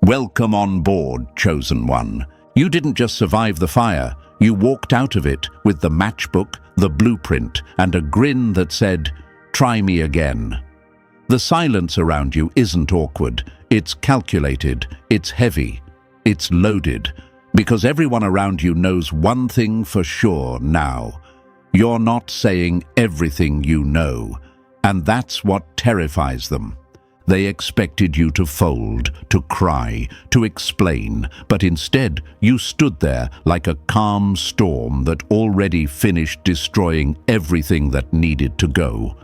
Welcome on board, chosen one. You didn't just survive the fire, you walked out of it with the matchbook, the blueprint, and a grin that said, "Try me again." The silence around you isn't awkward, it's calculated, it's heavy, it's loaded, because everyone around you knows one thing for sure now. You're not saying everything you know, and that's what terrifies them. They expected you to fold, to cry, to explain, but instead you stood there like a calm storm that already finished destroying everything that needed to go.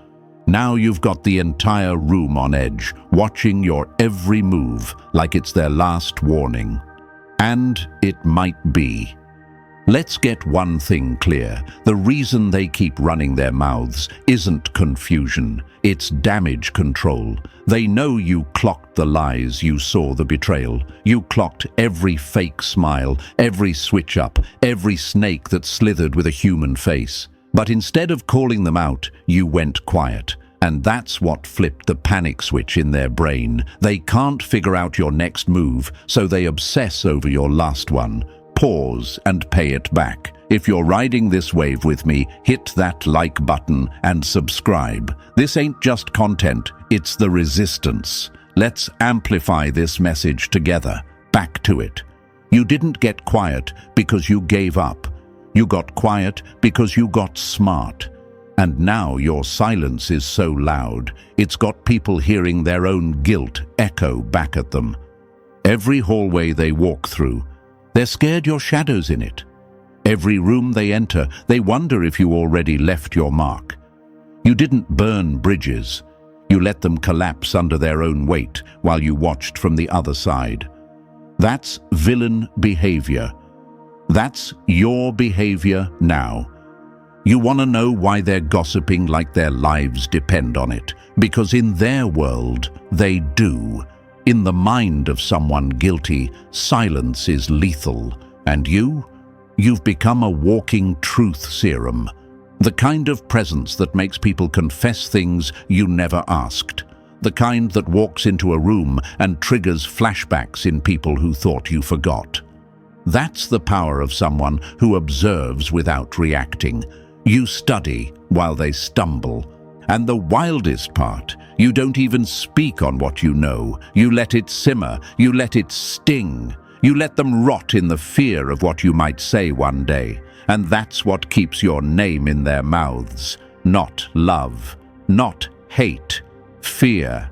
Now you've got the entire room on edge, watching your every move like it's their last warning. And it might be. Let's get one thing clear. The reason they keep running their mouths isn't confusion, it's damage control. They know you clocked the lies, you saw the betrayal. You clocked every fake smile, every switch up, every snake that slithered with a human face. But instead of calling them out, you went quiet. And that's what flipped the panic switch in their brain. They can't figure out your next move, so they obsess over your last one. Pause and pay it back. If you're riding this wave with me, hit that like button and subscribe. This ain't just content, it's the resistance. Let's amplify this message together. Back to it. You didn't get quiet because you gave up. You got quiet because you got smart. And now your silence is so loud, it's got people hearing their own guilt echo back at them. Every hallway they walk through, they're scared your shadow's in it. Every room they enter, they wonder if you already left your mark. You didn't burn bridges. You let them collapse under their own weight while you watched from the other side. That's villain behavior. That's your behavior now. You want to know why they're gossiping like their lives depend on it? Because in their world, they do. In the mind of someone guilty, silence is lethal. And you've become a walking truth serum. The kind of presence that makes people confess things you never asked. The kind that walks into a room and triggers flashbacks in people who thought you forgot. That's the power of someone who observes without reacting. You study while they stumble. And the wildest part, you don't even speak on what you know. You let it simmer, you let it sting. You let them rot in the fear of what you might say one day. And that's what keeps your name in their mouths. Not love, not hate, fear.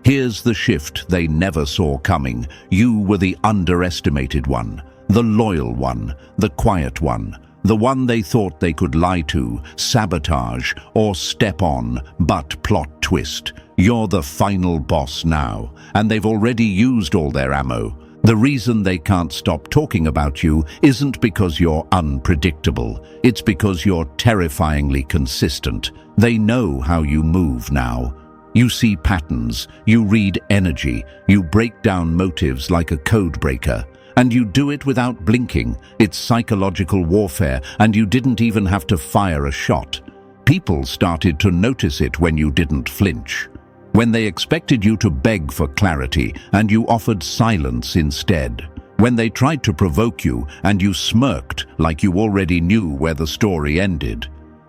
Here's the shift they never saw coming. You were the underestimated one, the loyal one, the quiet one. The one they thought they could lie to, sabotage, or step on, but plot twist. You're the final boss now, and they've already used all their ammo. The reason they can't stop talking about you isn't because you're unpredictable. It's because you're terrifyingly consistent. They know how you move now. You see patterns, you read energy, you break down motives like a code breaker. And you do it without blinking. It's psychological warfare, and you didn't even have to fire a shot. People started to notice it when you didn't flinch. When they expected you to beg for clarity, and you offered silence instead. When they tried to provoke you, and you smirked like you already knew where the story ended.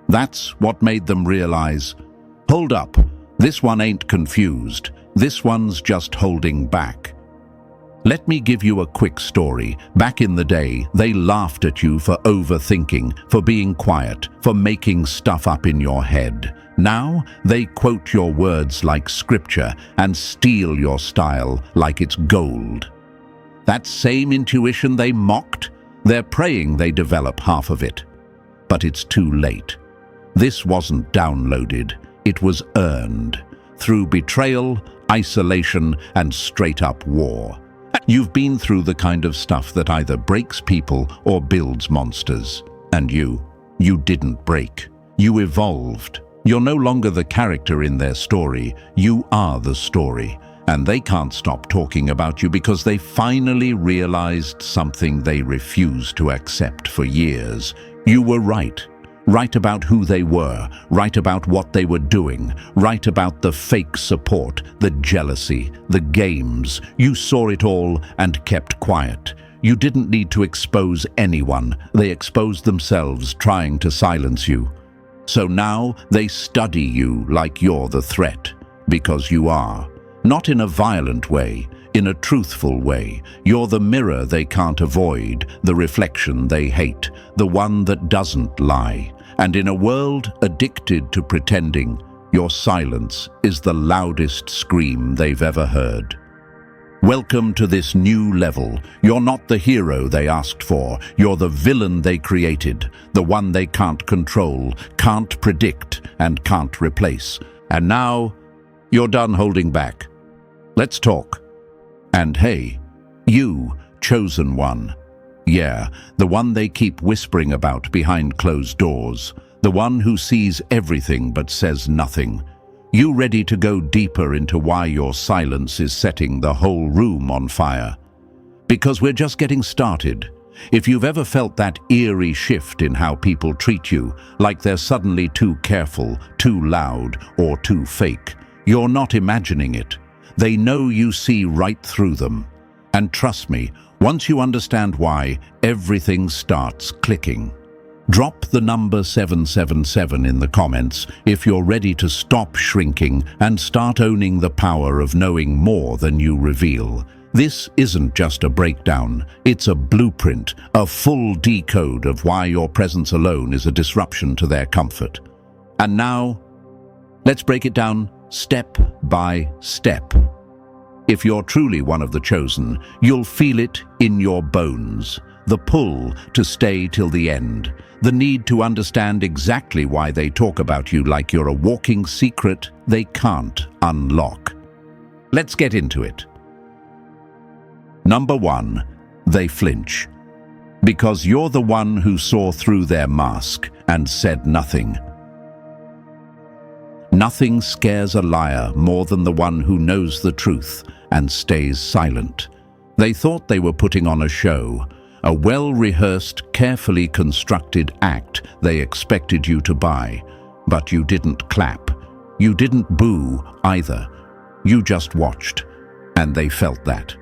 That's what made them realize, hold up, this one ain't confused. This one's just holding back. Let me give you a quick story. Back in the day, they laughed at you for overthinking, for being quiet, for making stuff up in your head. Now, they quote your words like scripture and steal your style like it's gold. That same intuition they mocked, they're praying they develop half of it. But it's too late. This wasn't downloaded, it was earned. Through betrayal, isolation, and straight-up war. You've been through the kind of stuff that either breaks people or builds monsters. And you didn't break. You evolved. You're no longer the character in their story. You are the story. And they can't stop talking about you because they finally realized something they refused to accept for years. You were right. Write about who they were, write about what they were doing, write about the fake support, the jealousy, the games. You saw it all and kept quiet. You didn't need to expose anyone. They exposed themselves trying to silence you. So now they study you like you're the threat, because you are. Not in a violent way, in a truthful way. You're the mirror they can't avoid, the reflection they hate, the one that doesn't lie. And in a world addicted to pretending, your silence is the loudest scream they've ever heard. Welcome to this new level. You're not the hero they asked for. You're the villain they created, the one they can't control, can't predict, and can't replace. And now, you're done holding back. Let's talk. And hey, you, chosen one. Yeah, the one they keep whispering about behind closed doors. The one who sees everything but says nothing. You ready to go deeper into why your silence is setting the whole room on fire? Because we're just getting started. If you've ever felt that eerie shift in how people treat you, like they're suddenly too careful, too loud, or too fake, you're not imagining it. They know you see right through them. And trust me, once you understand why, everything starts clicking. Drop the number 777 in the comments if you're ready to stop shrinking and start owning the power of knowing more than you reveal. This isn't just a breakdown, it's a blueprint, a full decode of why your presence alone is a disruption to their comfort. And now, let's break it down step by step. If you're truly one of the chosen, you'll feel it in your bones. The pull to stay till the end. The need to understand exactly why they talk about you like you're a walking secret they can't unlock. Let's get into it. Number 1, they flinch. Because you're the one who saw through their mask and said nothing. Nothing scares a liar more than the one who knows the truth and stays silent. They thought they were putting on a show, a well-rehearsed, carefully constructed act they expected you to buy. But you didn't clap. You didn't boo either. You just watched. And they felt that.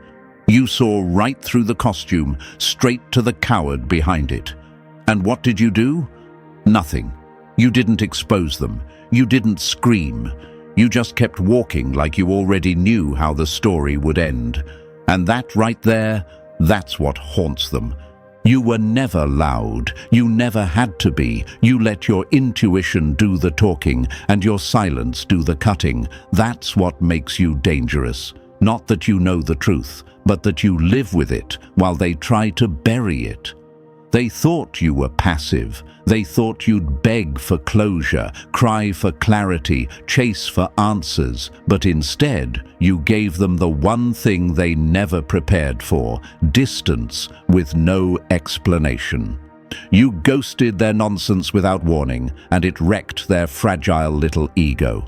You saw right through the costume, straight to the coward behind it. And what did you do? Nothing. You didn't expose them. You didn't scream. You just kept walking like you already knew how the story would end. And that right there, that's what haunts them. You were never loud. You never had to be. You let your intuition do the talking and your silence do the cutting. That's what makes you dangerous. Not that you know the truth, but that you live with it while they try to bury it. They thought you were passive. They thought you'd beg for closure, cry for clarity, chase for answers. But instead, you gave them the one thing they never prepared for: distance with no explanation. You ghosted their nonsense without warning, and it wrecked their fragile little ego.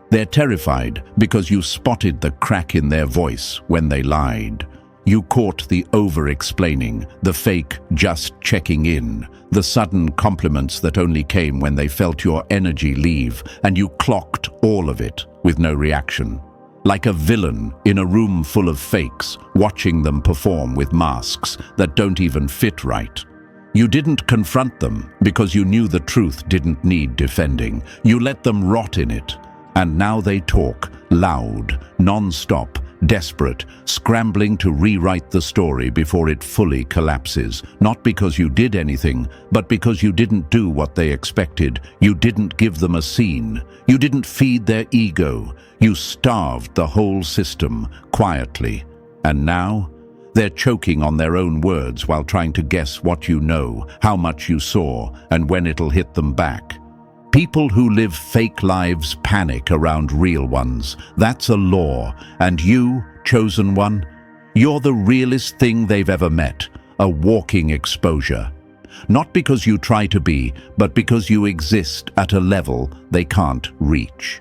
They're terrified because you spotted the crack in their voice when they lied. You caught the over-explaining, the fake just checking in, the sudden compliments that only came when they felt your energy leave, and you clocked all of it with no reaction. Like a villain in a room full of fakes, watching them perform with masks that don't even fit right. You didn't confront them because you knew the truth didn't need defending. You let them rot in it. And now they talk, loud, non-stop, desperate, scrambling to rewrite the story before it fully collapses. Not because you did anything, but because you didn't do what they expected. You didn't give them a scene. You didn't feed their ego. You starved the whole system, quietly. And now, they're choking on their own words while trying to guess what you know, how much you saw, and when it'll hit them back. People who live fake lives panic around real ones. That's a law. And you, chosen one, you're the realest thing they've ever met. A walking exposure. Not because you try to be, but because you exist at a level they can't reach.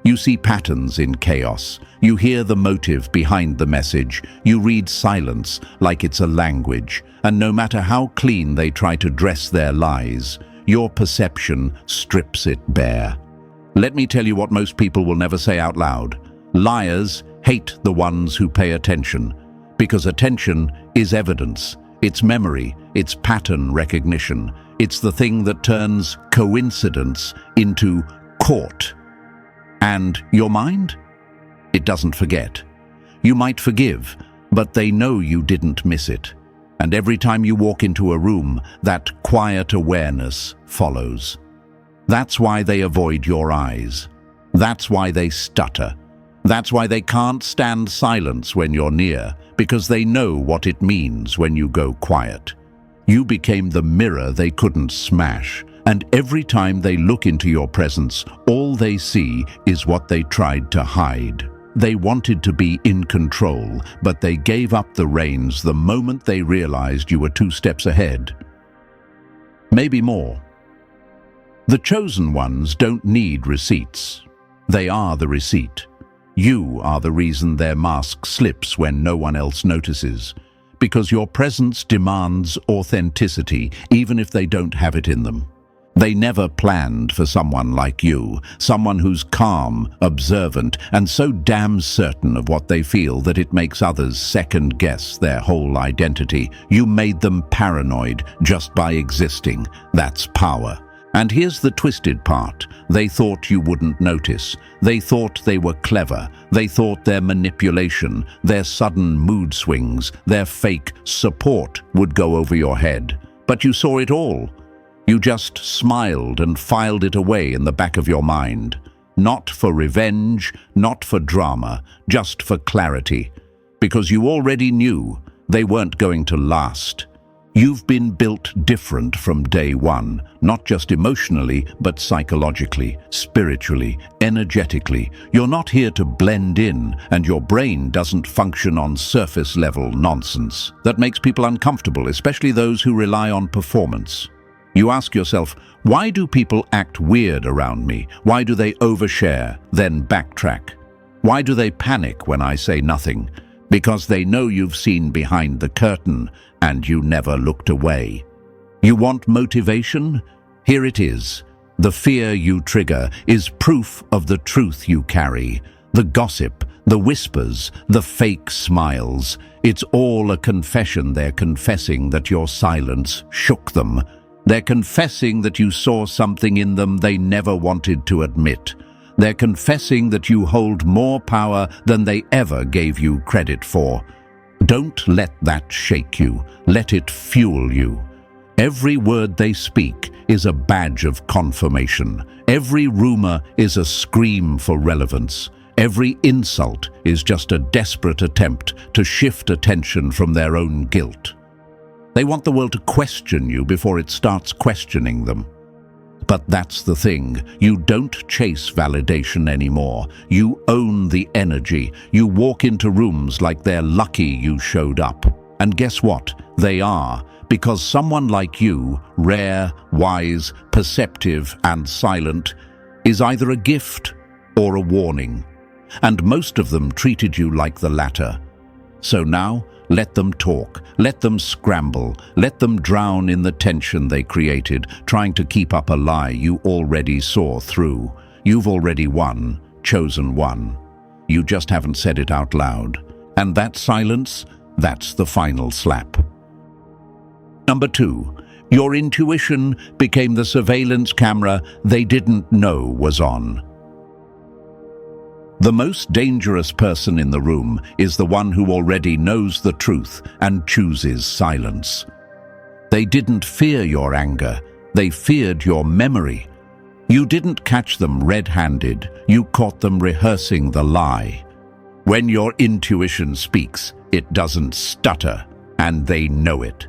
You see patterns in chaos. You hear the motive behind the message. You read silence like it's a language. And no matter how clean they try to dress their lies, your perception strips it bare. Let me tell you what most people will never say out loud. Liars hate the ones who pay attention, because attention is evidence. It's memory, it's pattern recognition. It's the thing that turns coincidence into caught. And your mind? It doesn't forget. You might forgive, but they know you didn't miss it. And every time you walk into a room, that quiet awareness follows. That's why they avoid your eyes. That's why they stutter. That's why they can't stand silence when you're near, because they know what it means when you go quiet. You became the mirror they couldn't smash, and every time they look into your presence, all they see is what they tried to hide. They wanted to be in control, but they gave up the reins the moment they realized you were 2 steps ahead. Maybe more. The chosen ones don't need receipts. They are the receipt. You are the reason their mask slips when no one else notices, because your presence demands authenticity, even if they don't have it in them. They never planned for someone like you, someone who's calm, observant, and so damn certain of what they feel that it makes others second-guess their whole identity. You made them paranoid just by existing. That's power. And here's the twisted part. They thought you wouldn't notice. They thought they were clever. They thought their manipulation, their sudden mood swings, their fake support would go over your head. But you saw it all. You just smiled and filed it away in the back of your mind. Not for revenge, not for drama, just for clarity. Because you already knew they weren't going to last. You've been built different from day one, not just emotionally, but psychologically, spiritually, energetically. You're not here to blend in, and your brain doesn't function on surface-level nonsense. That makes people uncomfortable, especially those who rely on performance. You ask yourself, why do people act weird around me? Why do they overshare, then backtrack? Why do they panic when I say nothing? Because they know you've seen behind the curtain and you never looked away. You want motivation? Here it is. The fear you trigger is proof of the truth you carry. The gossip, the whispers, the fake smiles. It's all a confession. They're confessing that your silence shook them. They're confessing that you saw something in them they never wanted to admit. They're confessing that you hold more power than they ever gave you credit for. Don't let that shake you. Let it fuel you. Every word they speak is a badge of confirmation. Every rumor is a scream for relevance. Every insult is just a desperate attempt to shift attention from their own guilt. They want the world to question you before it starts questioning them. But that's the thing. You don't chase validation anymore. You own the energy. You walk into rooms like they're lucky you showed up. And guess what? They are. Because someone like you, rare, wise, perceptive, and silent, is either a gift or a warning. And most of them treated you like the latter. So now, let them talk, let them scramble, let them drown in the tension they created, trying to keep up a lie you already saw through. You've already won, chosen one. You just haven't said it out loud. And that silence, that's the final slap. Number 2, your intuition became the surveillance camera they didn't know was on. The most dangerous person in the room is the one who already knows the truth and chooses silence. They didn't fear your anger, they feared your memory. You didn't catch them red-handed, you caught them rehearsing the lie. When your intuition speaks, it doesn't stutter, and they know it.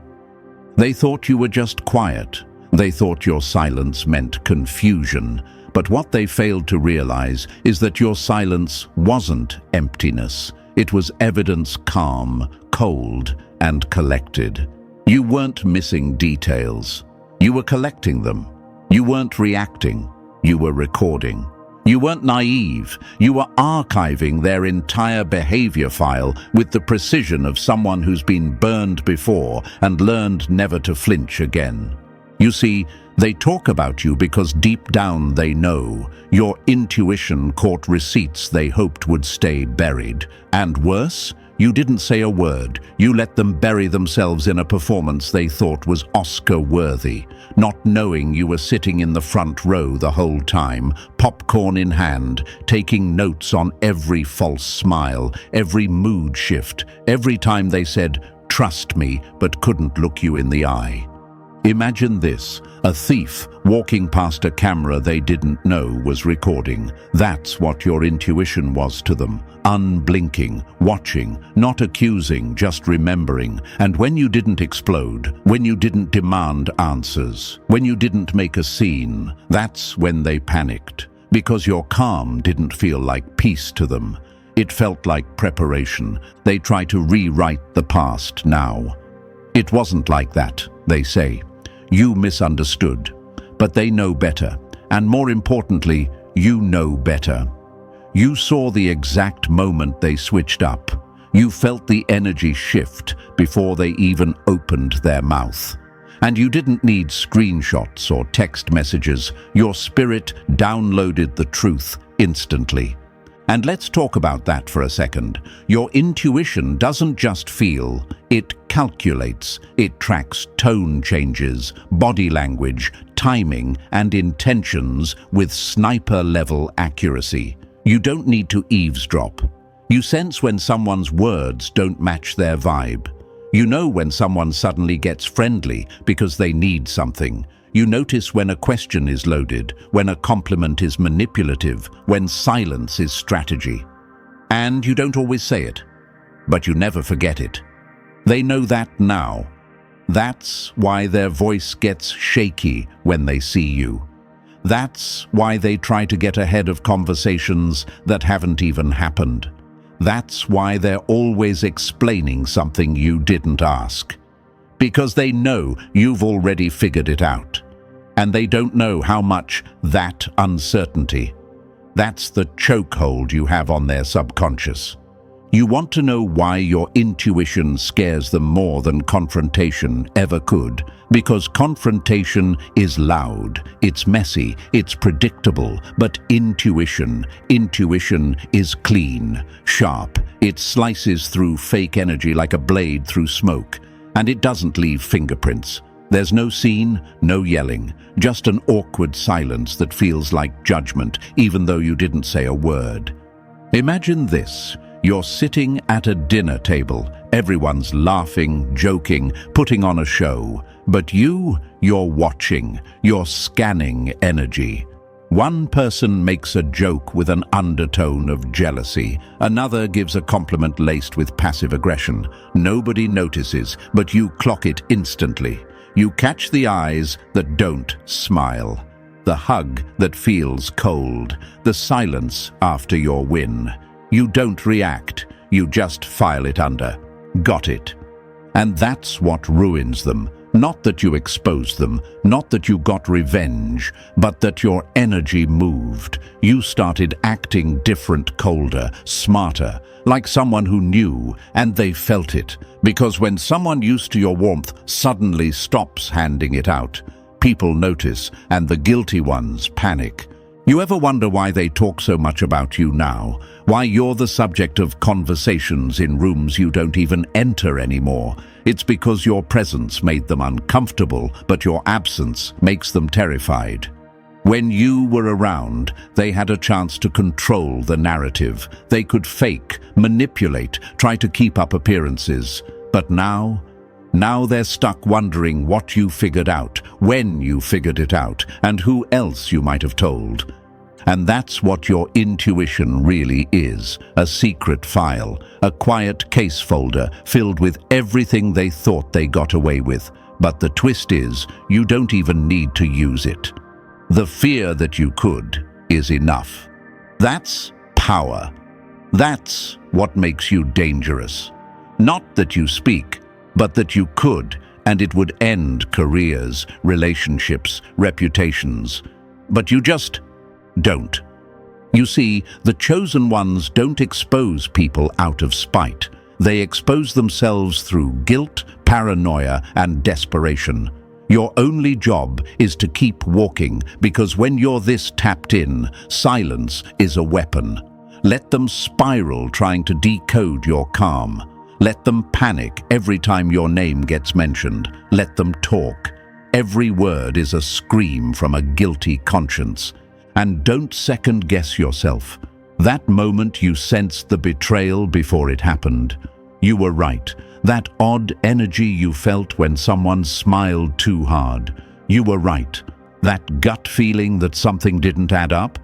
They thought you were just quiet. They thought your silence meant confusion. But what they failed to realize is that your silence wasn't emptiness. It was evidence calm, cold, and collected. You weren't missing details. You were collecting them. You weren't reacting. You were recording. You weren't naive. You were archiving their entire behavior file with the precision of someone who's been burned before and learned never to flinch again. You see, They talk about you because deep down they know your intuition caught receipts they hoped would stay buried. And worse, you didn't say a word. You let them bury themselves in a performance they thought was Oscar-worthy, not knowing you were sitting in the front row the whole time, popcorn in hand, taking notes on every false smile, every mood shift, every time they said, "Trust me," but couldn't look you in the eye. Imagine this, a thief walking past a camera they didn't know was recording. That's what your intuition was to them, unblinking, watching, not accusing, just remembering. And when you didn't explode, when you didn't demand answers, when you didn't make a scene, that's when they panicked. Because your calm didn't feel like peace to them. It felt like preparation. They try to rewrite the past now. It wasn't like that, they say. You misunderstood, but they know better. And more importantly, you know better. You saw the exact moment they switched up. You felt the energy shift before they even opened their mouth. And you didn't need screenshots or text messages. Your spirit downloaded the truth instantly. And let's talk about that for a second. Your intuition doesn't just feel, it calculates. It tracks tone changes, body language, timing, and intentions with sniper-level accuracy. You don't need to eavesdrop. You sense when someone's words don't match their vibe. You know when someone suddenly gets friendly because they need something. You notice when a question is loaded, when a compliment is manipulative, when silence is strategy. And you don't always say it, but you never forget it. They know that now. That's why their voice gets shaky when they see you. That's why they try to get ahead of conversations that haven't even happened. That's why they're always explaining something you didn't ask. Because they know you've already figured it out. And they don't know how much that uncertainty. That's the chokehold you have on their subconscious. You want to know why your intuition scares them more than confrontation ever could. Because confrontation is loud, it's messy, it's predictable, but intuition is clean, sharp. It slices through fake energy like a blade through smoke. And it doesn't leave fingerprints. There's no scene, no yelling, just an awkward silence that feels like judgment, even though you didn't say a word. Imagine this. You're sitting at a dinner table. Everyone's laughing, joking, putting on a show. But you're watching. You're scanning energy. One person makes a joke with an undertone of jealousy. Another gives a compliment laced with passive aggression. Nobody notices, but you clock it instantly. You catch the eyes that don't smile, the hug that feels cold, the silence after your win. You don't react, you just file it under. Got it. And that's what ruins them. Not that you exposed them, not that you got revenge, but that your energy moved. You started acting different, colder, smarter, like someone who knew, and they felt it. Because when someone used to your warmth suddenly stops handing it out, people notice, and the guilty ones panic. You ever wonder why they talk so much about you now? Why you're the subject of conversations in rooms you don't even enter anymore? It's because your presence made them uncomfortable, but your absence makes them terrified. When you were around, they had a chance to control the narrative. They could fake, manipulate, try to keep up appearances. But now they're stuck wondering what you figured out, when you figured it out, and who else you might have told. And that's what your intuition really is, a secret file, a quiet case folder filled with everything they thought they got away with. But the twist is, you don't even need to use it. The fear that you could is enough. That's power. That's what makes you dangerous. Not that you speak, but that you could, and it would end careers, relationships, reputations. But you just don't. You see, the chosen ones don't expose people out of spite. They expose themselves through guilt, paranoia, and desperation. Your only job is to keep walking, because when you're this tapped in, silence is a weapon. Let them spiral trying to decode your calm. Let them panic every time your name gets mentioned. Let them talk. Every word is a scream from a guilty conscience. And don't second-guess yourself. That moment you sensed the betrayal before it happened. You were right. That odd energy you felt when someone smiled too hard. You were right. That gut feeling that something didn't add up.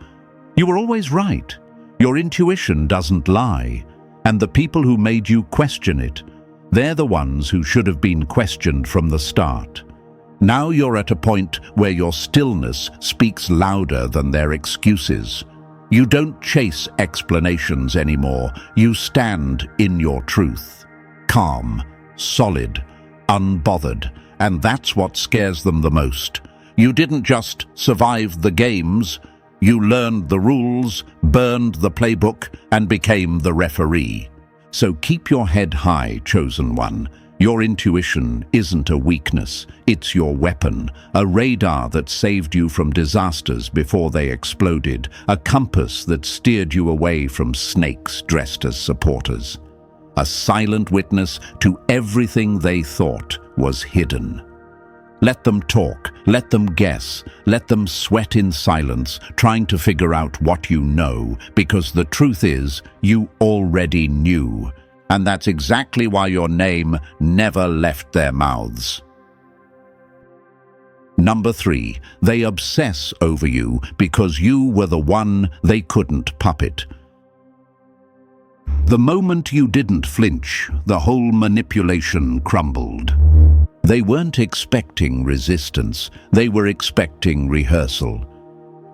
You were always right. Your intuition doesn't lie. And the people who made you question it, they're the ones who should have been questioned from the start. Now you're at a point where your stillness speaks louder than their excuses. You don't chase explanations anymore. You stand in your truth. Calm, solid, unbothered, and that's what scares them the most. You didn't just survive the games, you learned the rules, burned the playbook, and became the referee. So keep your head high, chosen one. Your intuition isn't a weakness, it's your weapon, a radar that saved you from disasters before they exploded, a compass that steered you away from snakes dressed as supporters. A silent witness to everything they thought was hidden. Let them talk, let them guess, let them sweat in silence, trying to figure out what you know, because the truth is, you already knew. And that's exactly why your name never left their mouths. Number 3, they obsess over you because you were the one they couldn't puppet. The moment you didn't flinch, the whole manipulation crumbled. They weren't expecting resistance, they were expecting rehearsal.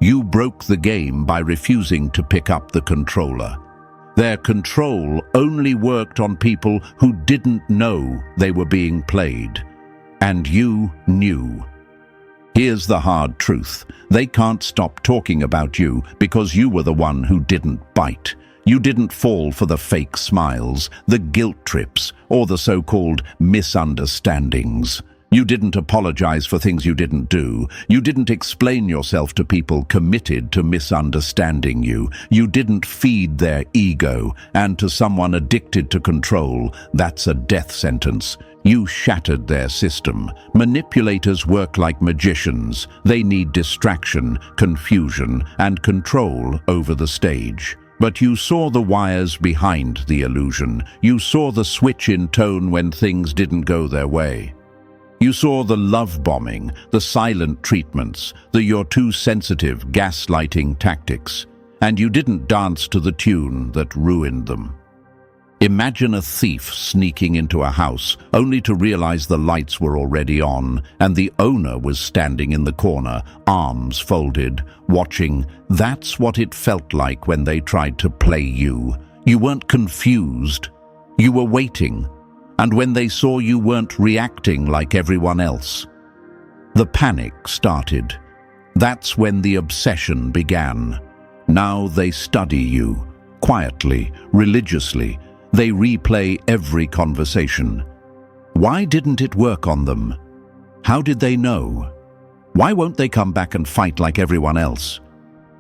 You broke the game by refusing to pick up the controller. Their control only worked on people who didn't know they were being played. And you knew. Here's the hard truth. They can't stop talking about you because you were the one who didn't bite. You didn't fall for the fake smiles, the guilt trips, or the so-called misunderstandings. You didn't apologize for things you didn't do. You didn't explain yourself to people committed to misunderstanding you. You didn't feed their ego, and to someone addicted to control, that's a death sentence. You shattered their system. Manipulators work like magicians. They need distraction, confusion, and control over the stage. But you saw the wires behind the illusion. You saw the switch in tone when things didn't go their way. You saw the love bombing, the silent treatments, the "you're too sensitive" gaslighting tactics, and you didn't dance to the tune that ruined them. Imagine a thief sneaking into a house, only to realize the lights were already on, and the owner was standing in the corner, arms folded, watching. That's what it felt like when they tried to play you. You weren't confused. You were waiting. And when they saw you weren't reacting like everyone else, the panic started. That's when the obsession began. Now they study you, quietly, religiously. They replay every conversation. Why didn't it work on them? How did they know? Why won't they come back and fight like everyone else?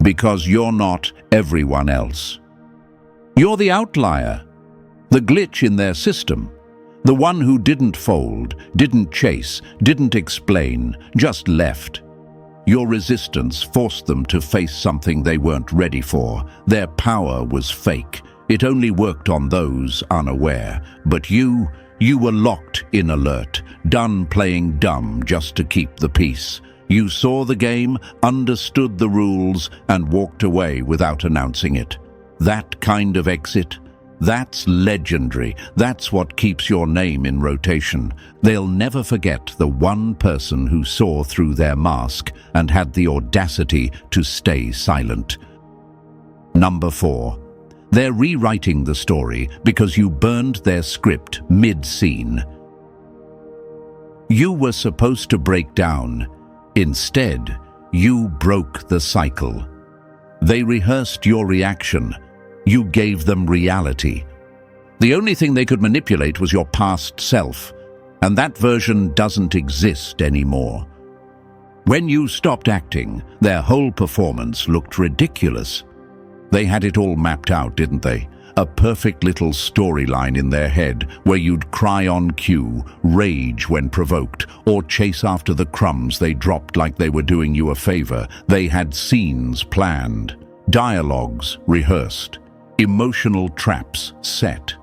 Because you're not everyone else. You're the outlier, the glitch in their system. The one who didn't fold, didn't chase, didn't explain, just left. Your resistance forced them to face something they weren't ready for. Their power was fake. It only worked on those unaware. But you were locked in alert, done playing dumb just to keep the peace. You saw the game, understood the rules, and walked away without announcing it. That kind of exit, that's legendary. That's what keeps your name in rotation. They'll never forget the one person who saw through their mask and had the audacity to stay silent. Number 4. They're rewriting the story because you burned their script mid-scene. You were supposed to break down. Instead, you broke the cycle. They rehearsed your reaction. You gave them reality. The only thing they could manipulate was your past self. And that version doesn't exist anymore. When you stopped acting, their whole performance looked ridiculous. They had it all mapped out, didn't they? A perfect little storyline in their head where you'd cry on cue, rage when provoked, or chase after the crumbs they dropped like they were doing you a favor. They had scenes planned, dialogues rehearsed, emotional traps set.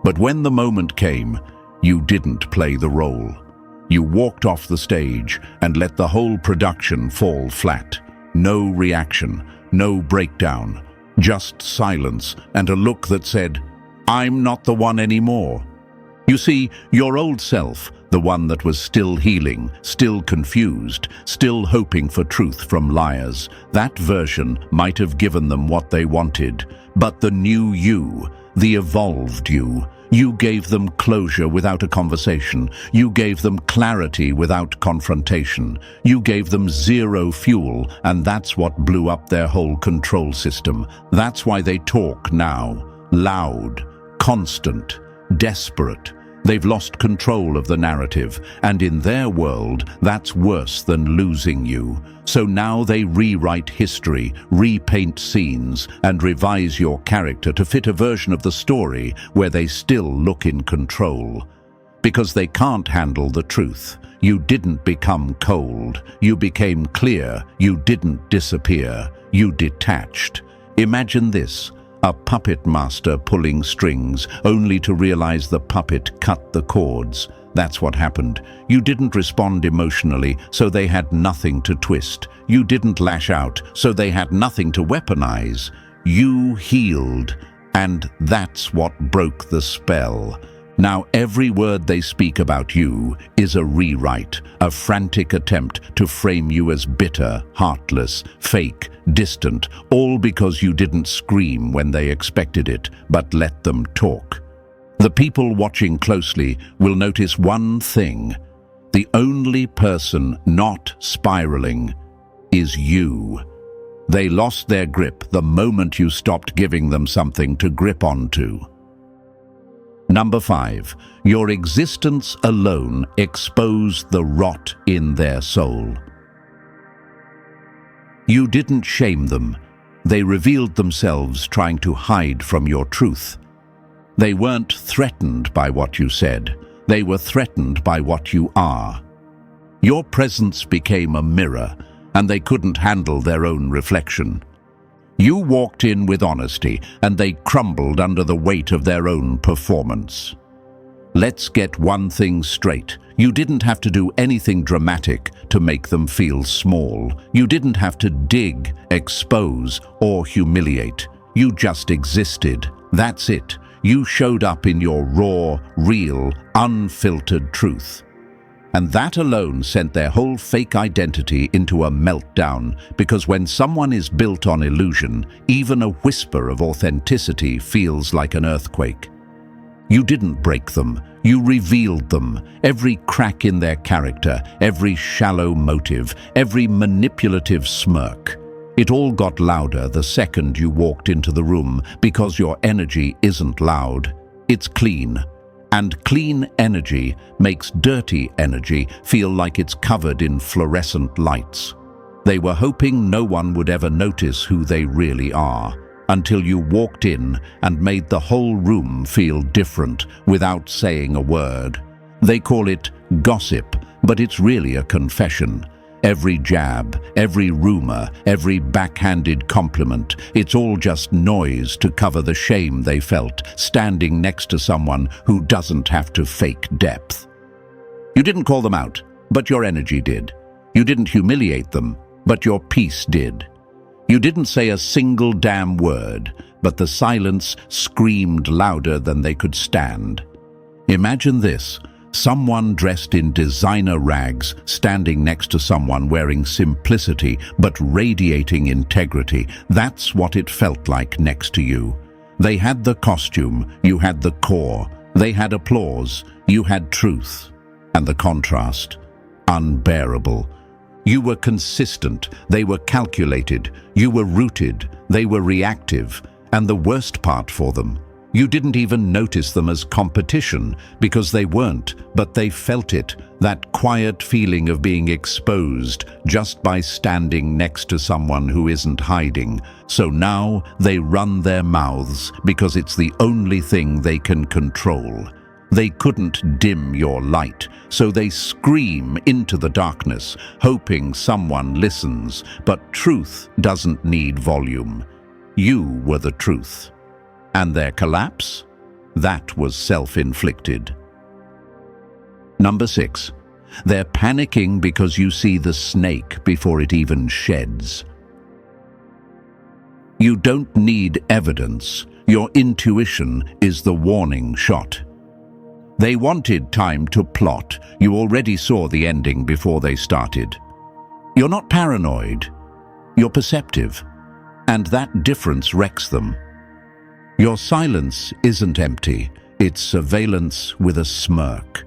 But when the moment came, you didn't play the role. You walked off the stage and let the whole production fall flat. No reaction, no breakdown, just silence and a look that said, "I'm not the one anymore." You see, your old self, the one that was still healing, still confused, still hoping for truth from liars, that version might have given them what they wanted. But the new you, the evolved you gave them closure without a conversation. You gave them clarity without confrontation. You gave them zero fuel, and that's what blew up their whole control system. That's why they talk now. Loud, constant, desperate. They've lost control of the narrative, and in their world, that's worse than losing you. So now they rewrite history, repaint scenes, and revise your character to fit a version of the story where they still look in control. Because they can't handle the truth. You didn't become cold. You became clear. You didn't disappear. You detached. Imagine this. A puppet master pulling strings, only to realize the puppet cut the cords. That's what happened. You didn't respond emotionally, so they had nothing to twist. You didn't lash out, so they had nothing to weaponize. You healed, and that's what broke the spell. Now every word they speak about you is a rewrite, a frantic attempt to frame you as bitter, heartless, fake, distant, all because you didn't scream when they expected it, but let them talk. The people watching closely will notice one thing. The only person not spiraling is you. They lost their grip the moment you stopped giving them something to grip onto. Number 5, your existence alone exposed the rot in their soul. You didn't shame them. They revealed themselves trying to hide from your truth. They weren't threatened by what you said. They were threatened by what you are. Your presence became a mirror, and they couldn't handle their own reflection. You walked in with honesty, and they crumbled under the weight of their own performance. Let's get one thing straight. You didn't have to do anything dramatic to make them feel small. You didn't have to dig, expose, or humiliate. You just existed. That's it. You showed up in your raw, real, unfiltered truth. And that alone sent their whole fake identity into a meltdown, because when someone is built on illusion, even a whisper of authenticity feels like an earthquake. You didn't break them, you revealed them. Every crack in their character, every shallow motive, every manipulative smirk. It all got louder the second you walked into the room, because your energy isn't loud, it's clean. And clean energy makes dirty energy feel like it's covered in fluorescent lights. They were hoping no one would ever notice who they really are, until you walked in and made the whole room feel different without saying a word. They call it gossip, but it's really a confession. Every jab, every rumor, every backhanded compliment, it's all just noise to cover the shame they felt standing next to someone who doesn't have to fake depth. You didn't call them out, but your energy did. You didn't humiliate them, but your peace did. You didn't say a single damn word, but the silence screamed louder than they could stand. Imagine this. Someone dressed in designer rags standing next to someone wearing simplicity but radiating integrity. That's what it felt like next to you. They had the costume, you had the core. They had applause, you had truth. And the contrast, unbearable. You were consistent, they were calculated. You were rooted, they were reactive. And the worst part for them, You didn't even notice them as competition because they weren't, but they felt it, that quiet feeling of being exposed just by standing next to someone who isn't hiding. So now they run their mouths because it's the only thing they can control. They couldn't dim your light, so they scream into the darkness, hoping someone listens. But truth doesn't need volume. You were the truth. And their collapse? That was self-inflicted. Number 6. They're panicking because you see the snake before it even sheds. You don't need evidence. Your intuition is the warning shot. They wanted time to plot. You already saw the ending before they started. You're not paranoid. You're perceptive. And that difference wrecks them. Your silence isn't empty. It's surveillance with a smirk.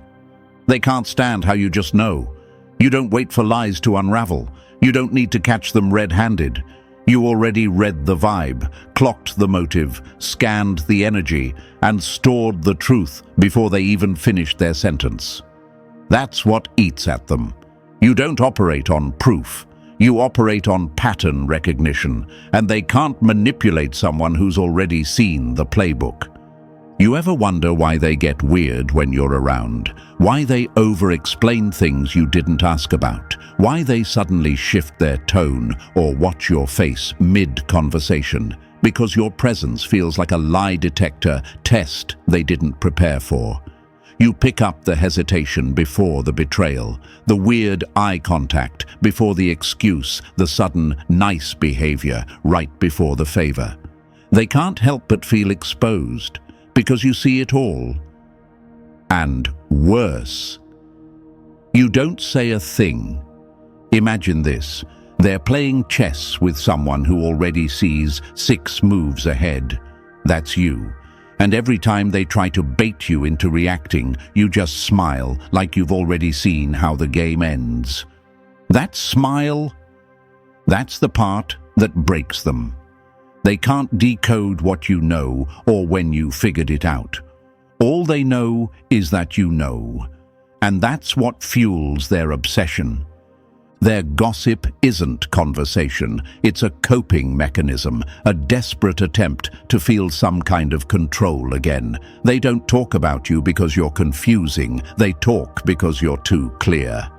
They can't stand how you just know. You don't wait for lies to unravel. You don't need to catch them red-handed. You already read the vibe, clocked the motive, scanned the energy, and stored the truth before they even finished their sentence. That's what eats at them. You don't operate on proof. You operate on pattern recognition, and they can't manipulate someone who's already seen the playbook. You ever wonder why they get weird when you're around? Why they over-explain things you didn't ask about? Why they suddenly shift their tone or watch your face mid-conversation? Because your presence feels like a lie detector test they didn't prepare for. You pick up the hesitation before the betrayal, the weird eye contact before the excuse, the sudden nice behavior right before the favor. They can't help but feel exposed because you see it all. And worse, you don't say a thing. Imagine this. They're playing chess with someone who already sees 6 moves ahead. That's you. And every time they try to bait you into reacting, you just smile like you've already seen how the game ends. That smile, that's the part that breaks them. They can't decode what you know or when you figured it out. All they know is that you know. And that's what fuels their obsession. Their gossip isn't conversation, it's a coping mechanism, a desperate attempt to feel some kind of control again. They don't talk about you because you're confusing, they talk because you're too clear.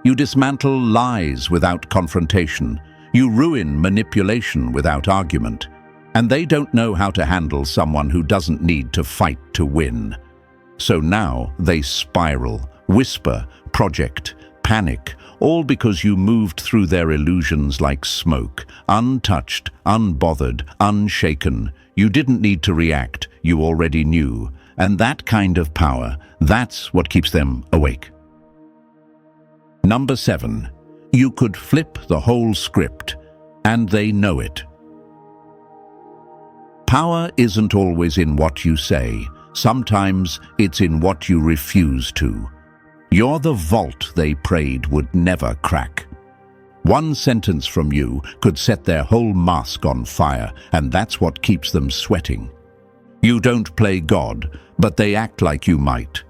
You dismantle lies without confrontation. You ruin manipulation without argument. And they don't know how to handle someone who doesn't need to fight to win. So now they spiral, whisper, project, panic, all because you moved through their illusions like smoke, untouched, unbothered, unshaken. You didn't need to react, you already knew. And that kind of power, that's what keeps them awake. Number 7. You could flip the whole script, and they know it. Power isn't always in what you say. Sometimes it's in what you refuse to. You're the vault they prayed would never crack. One sentence from you could set their whole mask on fire, and that's what keeps them sweating. You don't play God, but they act like you might.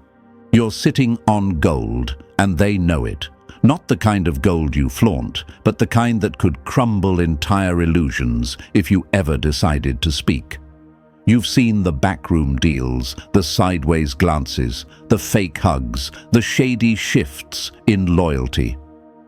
You're sitting on gold, and they know it. Not the kind of gold you flaunt, but the kind that could crumble entire illusions if you ever decided to speak. You've seen the backroom deals, the sideways glances, the fake hugs, the shady shifts in loyalty.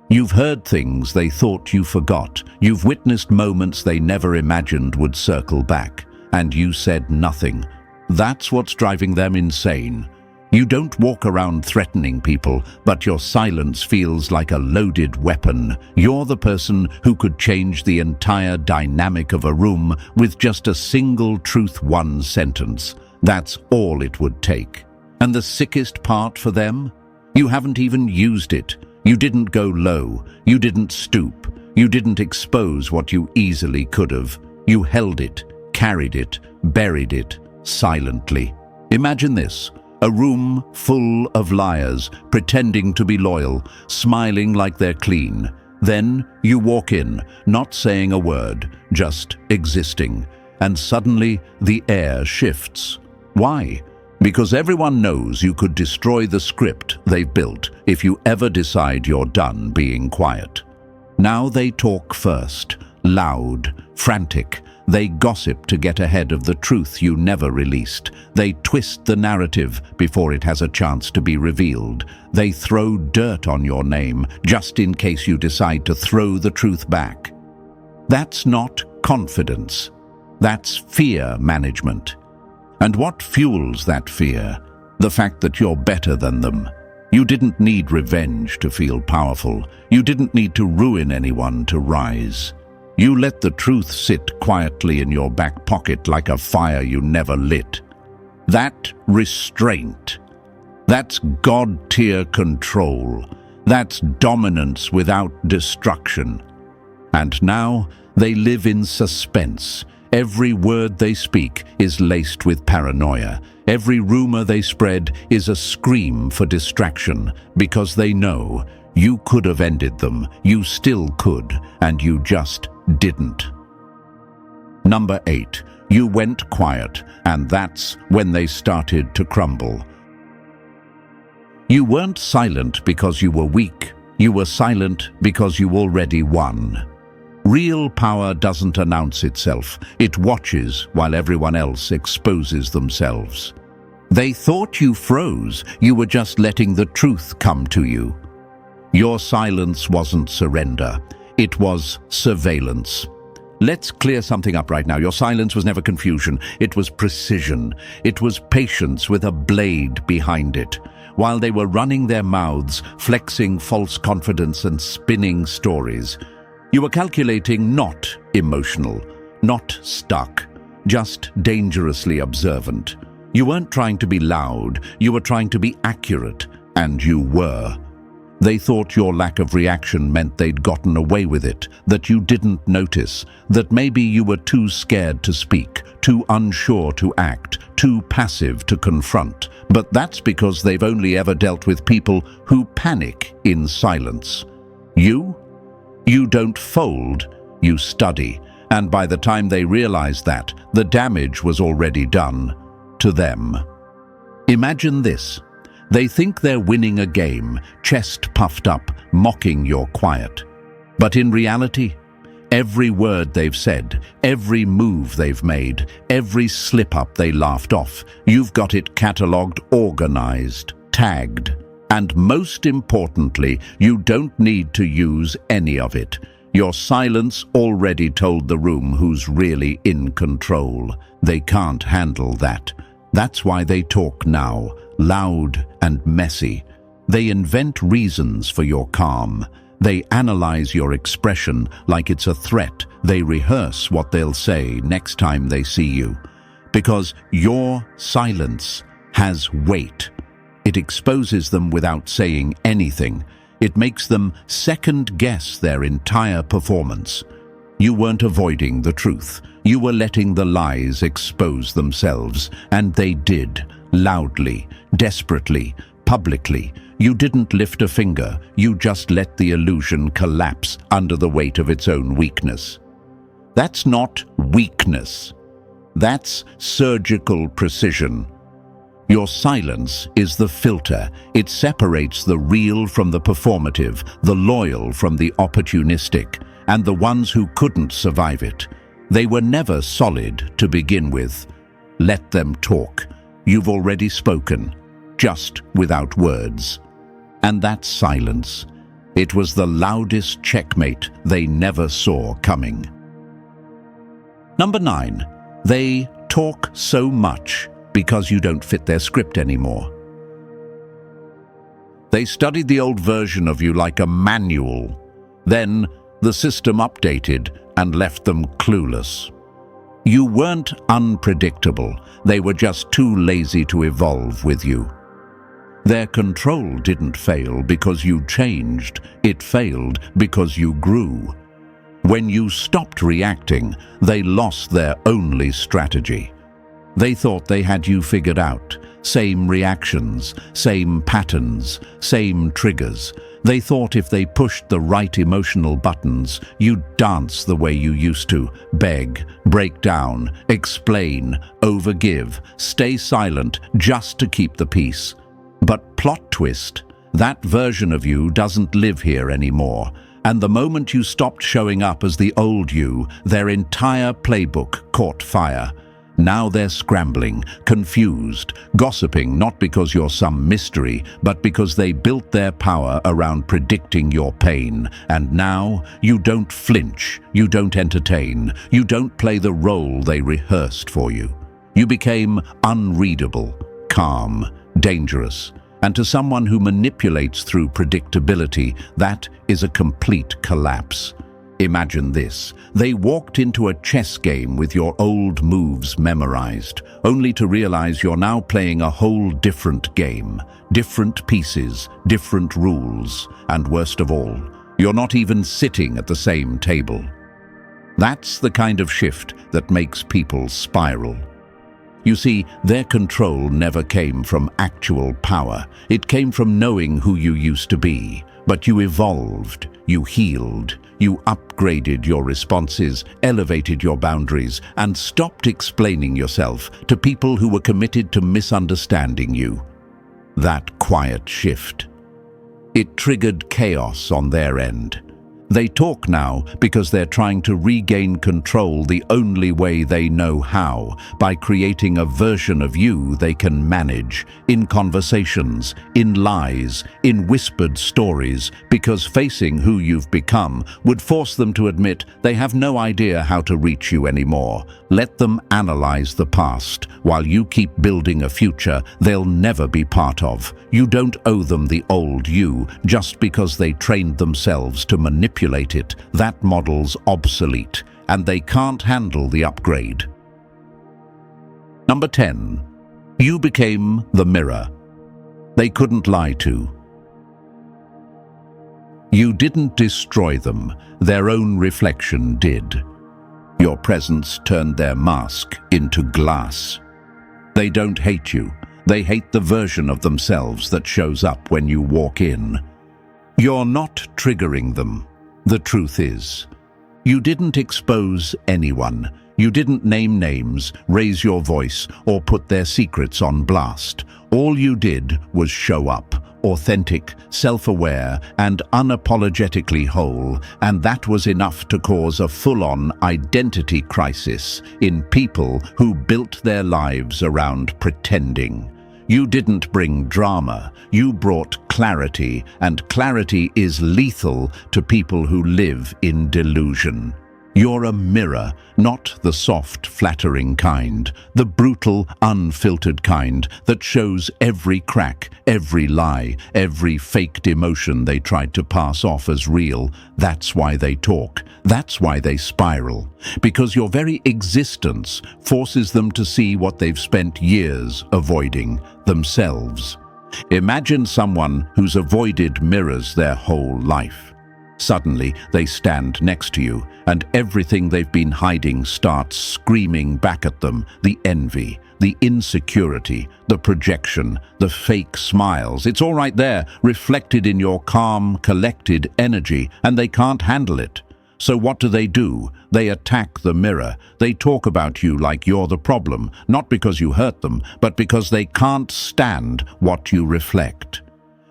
You've heard things they thought you forgot. You've witnessed moments they never imagined would circle back. And you said nothing. That's what's driving them insane. You don't walk around threatening people, but your silence feels like a loaded weapon. You're the person who could change the entire dynamic of a room with just a single truth, one sentence. That's all it would take. And the sickest part for them? You haven't even used it. You didn't go low. You didn't stoop. You didn't expose what you easily could have. You held it, carried it, buried it, silently. Imagine this. A room full of liars, pretending to be loyal, smiling like they're clean. Then you walk in, not saying a word, just existing. And suddenly the air shifts. Why? Because everyone knows you could destroy the script they've built if you ever decide you're done being quiet. Now they talk first, loud, frantic. They gossip to get ahead of the truth you never released. They twist the narrative before it has a chance to be revealed. They throw dirt on your name just in case you decide to throw the truth back. That's not confidence. That's fear management. And what fuels that fear? The fact that you're better than them. You didn't need revenge to feel powerful. You didn't need to ruin anyone to rise. You let the truth sit quietly in your back pocket like a fire you never lit. That restraint. That's God-tier control. That's dominance without destruction. And now they live in suspense. Every word they speak is laced with paranoia. Every rumor they spread is a scream for distraction, because they know you could have ended them, you still could, and you just didn't. Number 8. You went quiet, and that's when they started to crumble. You weren't silent because you were weak. You were silent because you already won. Real power doesn't announce itself. It watches while everyone else exposes themselves. They thought you froze. You were just letting the truth come to you. Your silence wasn't surrender. It was surveillance. Let's clear something up right now. Your silence was never confusion. It was precision. It was patience with a blade behind it. While they were running their mouths, flexing false confidence and spinning stories, you were calculating, not emotional, not stuck, just dangerously observant. You weren't trying to be loud, you were trying to be accurate, and you were. They thought your lack of reaction meant they'd gotten away with it, that you didn't notice, that maybe you were too scared to speak, too unsure to act, too passive to confront. But that's because they've only ever dealt with people who panic in silence. You don't fold, you study, and by the time they realize that, the damage was already done to them. Imagine this. They think they're winning a game, chest puffed up, mocking your quiet. But in reality, every word they've said, every move they've made, every slip-up they laughed off, you've got it catalogued, organized, tagged. And most importantly, you don't need to use any of it. Your silence already told the room who's really in control. They can't handle that. That's why they talk now, loud and messy. They invent reasons for your calm. They analyze your expression like it's a threat. They rehearse what they'll say next time they see you. Because your silence has weight. It exposes them without saying anything. It makes them second-guess their entire performance. You weren't avoiding the truth. You were letting the lies expose themselves, and they did, loudly, desperately, publicly. You didn't lift a finger. You just let the illusion collapse under the weight of its own weakness. That's not weakness. That's surgical precision. Your silence is the filter. It separates the real from the performative, the loyal from the opportunistic, and the ones who couldn't survive it. They were never solid to begin with. Let them talk. You've already spoken, just without words. And that silence, it was the loudest checkmate they never saw coming. Number 9, they talk so much because you don't fit their script anymore. They studied the old version of you like a manual. Then the system updated and left them clueless. You weren't unpredictable. They were just too lazy to evolve with you. Their control didn't fail because you changed. It failed because you grew. When you stopped reacting, they lost their only strategy. They thought they had you figured out. Same reactions, same patterns, same triggers. They thought if they pushed the right emotional buttons, you'd dance the way you used to, beg, break down, explain, overgive, stay silent just to keep the peace. But plot twist, that version of you doesn't live here anymore. And the moment you stopped showing up as the old you, their entire playbook caught fire. Now they're scrambling, confused, gossiping not because you're some mystery, but because they built their power around predicting your pain. And now you don't flinch, you don't entertain, you don't play the role they rehearsed for you. You became unreadable, calm, dangerous. And to someone who manipulates through predictability, that is a complete collapse. Imagine this. They walked into a chess game with your old moves memorized, only to realize you're now playing a whole different game. Different pieces, different rules, and worst of all, you're not even sitting at the same table. That's the kind of shift that makes people spiral. You see, their control never came from actual power. It came from knowing who you used to be. But you evolved, you healed, you upgraded your responses, elevated your boundaries, and stopped explaining yourself to people who were committed to misunderstanding you. That quiet shift. It triggered chaos on their end. They talk now because they're trying to regain control the only way they know how, by creating a version of you they can manage, in conversations, in lies, in whispered stories, because facing who you've become would force them to admit they have no idea how to reach you anymore. Let them analyze the past, while you keep building a future they'll never be part of. You don't owe them the old you just because they trained themselves to manipulate it. That model's obsolete, and they can't handle the upgrade. Number 10. You became the mirror they couldn't lie to. You didn't destroy them, their own reflection did. Your presence turned their mask into glass. They don't hate you. They hate the version of themselves that shows up when you walk in. You're not triggering them. The truth is, you didn't expose anyone. You didn't name names, raise your voice, or put their secrets on blast. All you did was show up, authentic, self-aware, and unapologetically whole, and that was enough to cause a full-on identity crisis in people who built their lives around pretending. You didn't bring drama, you brought clarity, and clarity is lethal to people who live in delusion. You're a mirror, not the soft, flattering kind, the brutal, unfiltered kind that shows every crack, every lie, every faked emotion they tried to pass off as real. That's why they talk. That's why they spiral. Because your very existence forces them to see what they've spent years avoiding, themselves. Imagine someone who's avoided mirrors their whole life. Suddenly, they stand next to you, and everything they've been hiding starts screaming back at them. The envy, the insecurity, the projection, the fake smiles. It's all right there, reflected in your calm, collected energy, and they can't handle it. So what do? They attack the mirror. They talk about you like you're the problem, not because you hurt them, but because they can't stand what you reflect.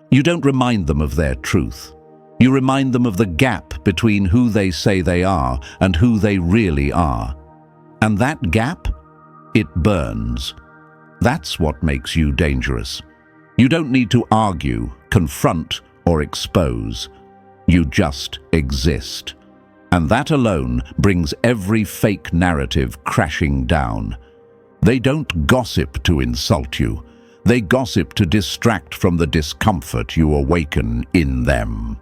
You don't remind them of their truth. You remind them of the gap between who they say they are and who they really are. And that gap, it burns. That's what makes you dangerous. You don't need to argue, confront, or expose. You just exist. And that alone brings every fake narrative crashing down. They don't gossip to insult you. They gossip to distract from the discomfort you awaken in them.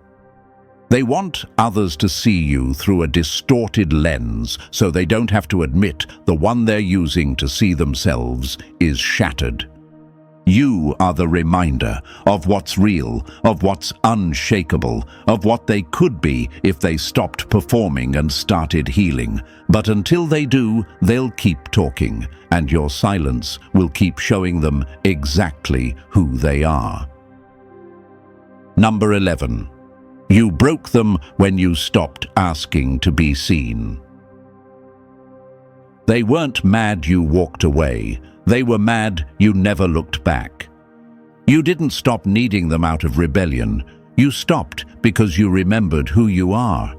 They want others to see you through a distorted lens so they don't have to admit the one they're using to see themselves is shattered. You are the reminder of what's real, of what's unshakable, of what they could be if they stopped performing and started healing. But until they do, they'll keep talking, and your silence will keep showing them exactly who they are. Number 11. You broke them when you stopped asking to be seen. They weren't mad you walked away. They were mad you never looked back. You didn't stop needing them out of rebellion. You stopped because you remembered who you are.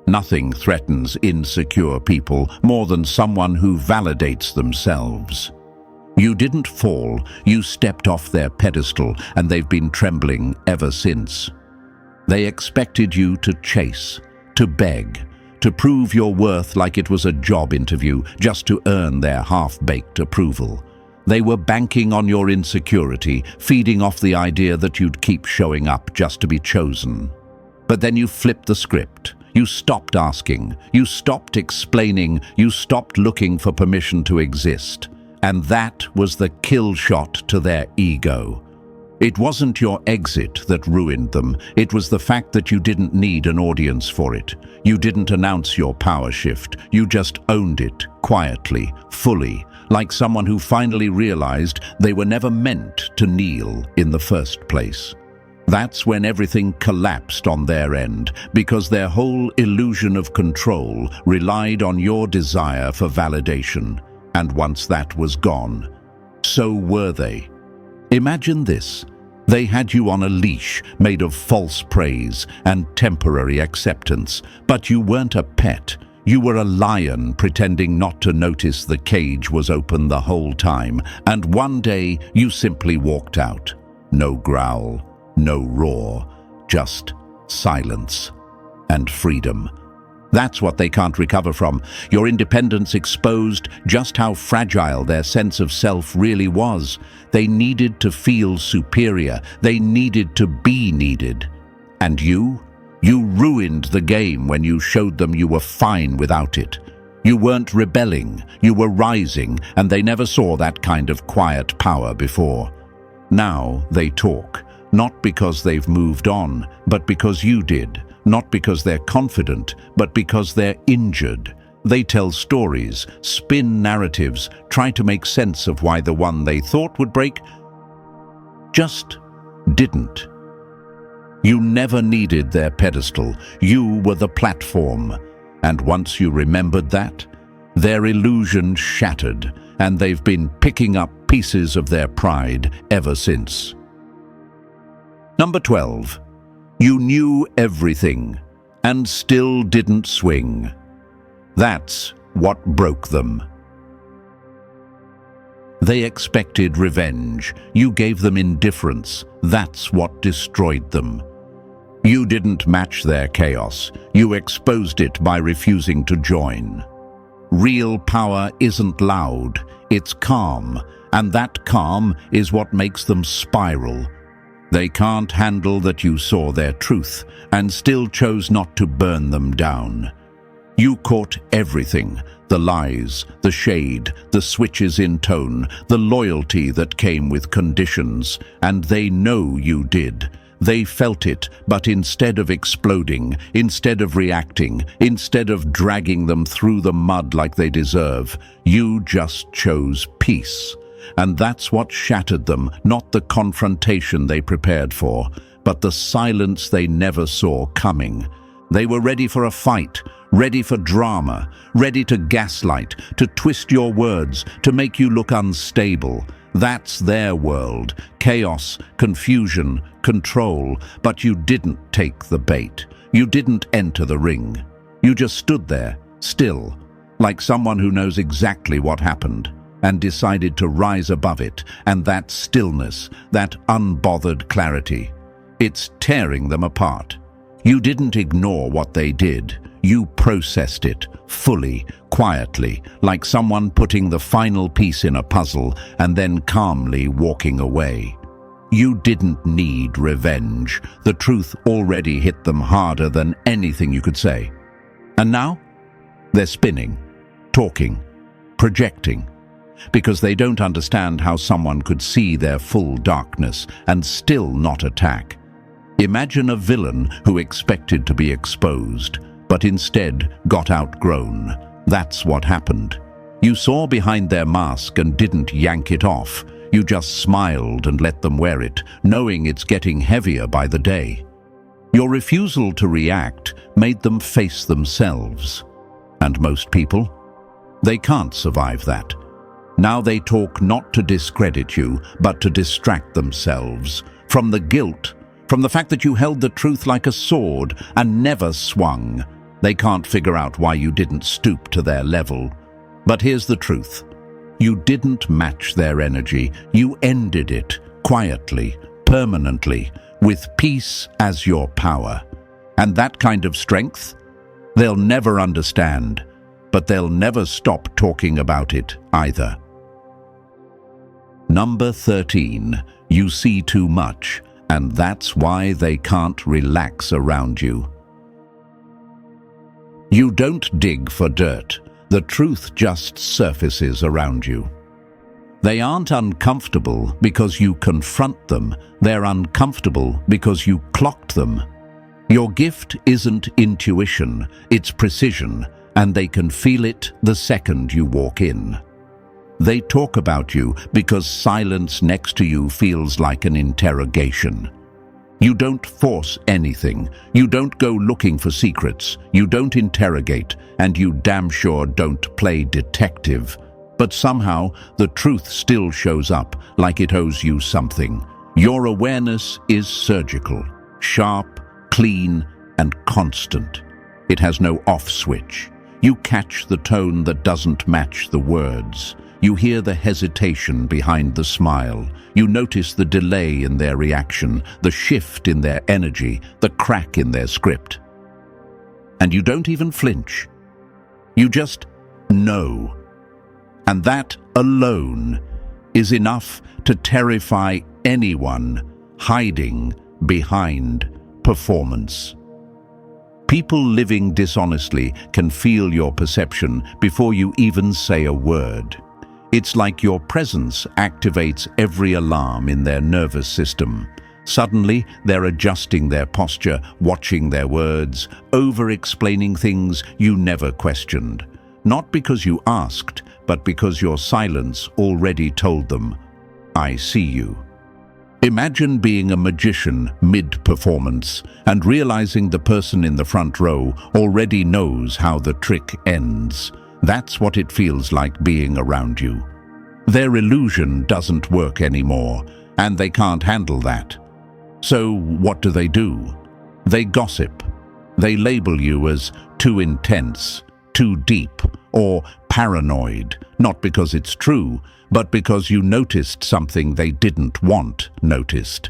Nothing threatens insecure people more than someone who validates themselves. You didn't fall, you stepped off their pedestal, and they've been trembling ever since. They expected you to chase, to beg, to prove your worth like it was a job interview just to earn their half-baked approval. They were banking on your insecurity, feeding off the idea that you'd keep showing up just to be chosen. But then you flipped the script. You stopped asking, you stopped explaining, you stopped looking for permission to exist. And that was the kill shot to their ego. It wasn't your exit that ruined them. It was the fact that you didn't need an audience for it. You didn't announce your power shift. You just owned it, quietly, fully, like someone who finally realized they were never meant to kneel in the first place. That's when everything collapsed on their end, because their whole illusion of control relied on your desire for validation. And once that was gone, so were they. Imagine this. They had you on a leash made of false praise and temporary acceptance, but you weren't a pet. You were a lion pretending not to notice the cage was open the whole time, and one day you simply walked out. No growl, no roar, just silence and freedom. That's what they can't recover from. Your independence exposed just how fragile their sense of self really was. They needed to feel superior. They needed to be needed. And you ruined the game when you showed them you were fine without it. You weren't rebelling, you were rising, and they never saw that kind of quiet power before. Now they talk, not because they've moved on, but because you did. Not because they're confident, but because they're injured. They tell stories, spin narratives, try to make sense of why the one they thought would break just didn't. You never needed their pedestal. You were the platform. And once you remembered that, their illusion shattered, and they've been picking up pieces of their pride ever since. Number 12. You knew everything, and still didn't swing. That's what broke them. They expected revenge. You gave them indifference. That's what destroyed them. You didn't match their chaos. You exposed it by refusing to join. Real power isn't loud, it's calm, and that calm is what makes them spiral. They can't handle that you saw their truth and still chose not to burn them down. You caught everything, the lies, the shade, the switches in tone, the loyalty that came with conditions, and they know you did. They felt it, but instead of exploding, instead of reacting, instead of dragging them through the mud like they deserve, you just chose peace. And that's what shattered them, not the confrontation they prepared for, but the silence they never saw coming. They were ready for a fight, ready for drama, ready to gaslight, to twist your words, to make you look unstable. That's their world, chaos, confusion, control, but you didn't take the bait. You didn't enter the ring. You just stood there, still, like someone who knows exactly what happened, and decided to rise above it, and that stillness, that unbothered clarity. It's tearing them apart. You didn't ignore what they did. You processed it, fully, quietly, like someone putting the final piece in a puzzle and then calmly walking away. You didn't need revenge. The truth already hit them harder than anything you could say. And now? They're spinning, talking, projecting, because they don't understand how someone could see their full darkness and still not attack. Imagine a villain who expected to be exposed, but instead got outgrown. That's what happened. You saw behind their mask and didn't yank it off. You just smiled and let them wear it, knowing it's getting heavier by the day. Your refusal to react made them face themselves. And most people, they can't survive that. Now they talk not to discredit you, but to distract themselves from the guilt, from the fact that you held the truth like a sword and never swung. They can't figure out why you didn't stoop to their level. But here's the truth. You didn't match their energy. You ended it quietly, permanently, with peace as your power. And that kind of strength, they'll never understand, but they'll never stop talking about it either. Number 13, you see too much, and that's why they can't relax around you. You don't dig for dirt. The truth just surfaces around you. They aren't uncomfortable because you confront them. They're uncomfortable because you clocked them. Your gift isn't intuition, it's precision, and they can feel it the second you walk in. They talk about you because silence next to you feels like an interrogation. You don't force anything. You don't go looking for secrets. You don't interrogate, and you damn sure don't play detective. But somehow, the truth still shows up like it owes you something. Your awareness is surgical, sharp, clean, and constant. It has no off switch. You catch the tone that doesn't match the words. You hear the hesitation behind the smile. You notice the delay in their reaction, the shift in their energy, the crack in their script. And you don't even flinch. You just know. And that alone is enough to terrify anyone hiding behind performance. People living dishonestly can feel your perception before you even say a word. It's like your presence activates every alarm in their nervous system. Suddenly, they're adjusting their posture, watching their words, over-explaining things you never questioned. Not because you asked, but because your silence already told them, "I see you." Imagine being a magician mid-performance and realizing the person in the front row already knows how the trick ends. That's what it feels like being around you. Their illusion doesn't work anymore, and they can't handle that. So what do? They gossip. They label you as too intense, too deep, or paranoid, not because it's true, but because you noticed something they didn't want noticed.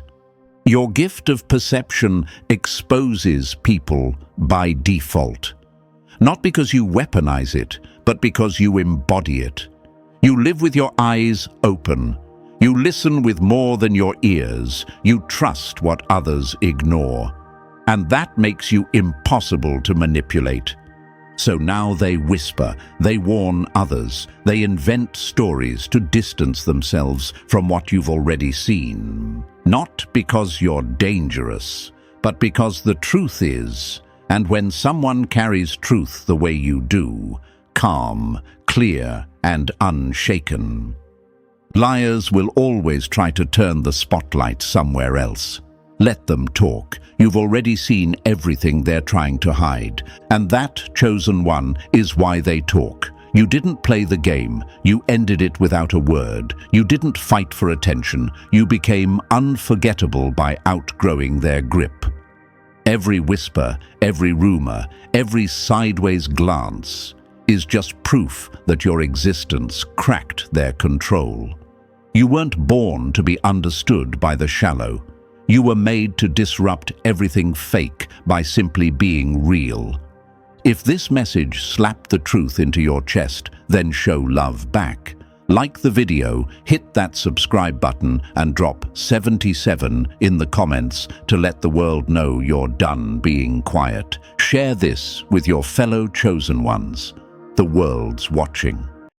Your gift of perception exposes people by default. Not because you weaponize it, but because you embody it. You live with your eyes open. You listen with more than your ears. You trust what others ignore. And that makes you impossible to manipulate. So now they whisper, they warn others, they invent stories to distance themselves from what you've already seen. Not because you're dangerous, but because the truth is, and when someone carries truth the way you do, calm, clear, and unshaken. Liars will always try to turn the spotlight somewhere else. Let them talk. You've already seen everything they're trying to hide. And that chosen one is why they talk. You didn't play the game. You ended it without a word. You didn't fight for attention. You became unforgettable by outgrowing their grip. Every whisper, every rumor, every sideways glance is just proof that your existence cracked their control. You weren't born to be understood by the shallow. You were made to disrupt everything fake by simply being real. If this message slapped the truth into your chest, then show love back. Like the video, hit that subscribe button and drop 77 in the comments to let the world know you're done being quiet. Share this with your fellow chosen ones. The world's watching.